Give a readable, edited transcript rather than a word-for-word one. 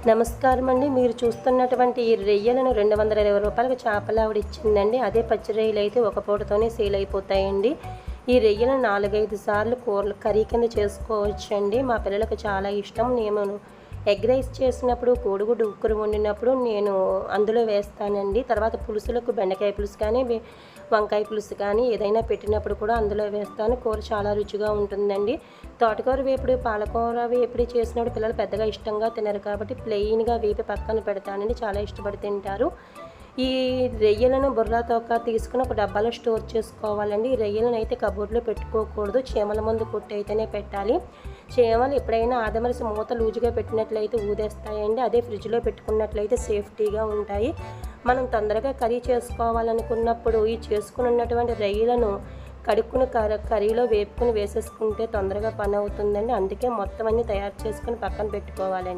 నమస్కారం అండి. మీరు చూస్తున్నటువంటి ఈ రొయ్యలను 220 రూపాయలకు చేపల ఆవిడ ఇచ్చిందండి. అదే పచ్చి రొయ్యలు అయితే ఒక పూటతోనే సేల్ అయిపోతాయండి. ఈ రొయ్యలను 4, 5 సార్లు కూరలు కర్రీ కింద చేసుకోవచ్చండి. మా పిల్లలకు చాలా ఇష్టం. నేను ఎగ్ రైస్ చేసినప్పుడు, కోడిగుడ్డు ఉక్కురు వండినప్పుడు నేను అందులో వేస్తానండి. తర్వాత పులుసులకు బెండకాయ పులుసు కానీ, వంకాయ పులుసు కానీ ఏదైనా పెట్టినప్పుడు కూడా అందులో వేస్తాను. కూర చాలా రుచిగా ఉంటుందండి. తోటకూర వేపుడు, పాలకూర వేపుడు చేసినప్పుడు పిల్లలు పెద్దగా ఇష్టంగా తినరు కాబట్టి ప్లెయిన్గా వేపి పక్కన పెడతానండి. చాలా ఇష్టపడి తింటారు. ఈ రొయ్యలను బుర్ర తోక తీసుకుని ఒక డబ్బాలో స్టోర్ చేసుకోవాలండి. ఈ రొయ్యలను అయితే కబోర్డ్లో పెట్టుకోకూడదు. చీమల మందు కొట్టి అయితేనే పెట్టాలి. చీమలు ఎప్పుడైనా ఆదమరిసి మూత లూజుగా పెట్టినట్లయితే ఊదేస్తాయండి. అదే ఫ్రిడ్జ్లో పెట్టుకున్నట్లయితే సేఫ్టీగా ఉంటాయి. మనం తొందరగా కర్రీ చేసుకోవాలనుకున్నప్పుడు ఈ చేసుకుని ఉన్నటువంటి రొయ్యలను కడుక్కుని కర్రీలో వేపుకుని వేసేసుకుంటే తొందరగా పని అవుతుందండి. అందుకే మొత్తం అన్నీ తయారు చేసుకుని పక్కన పెట్టుకోవాలండి.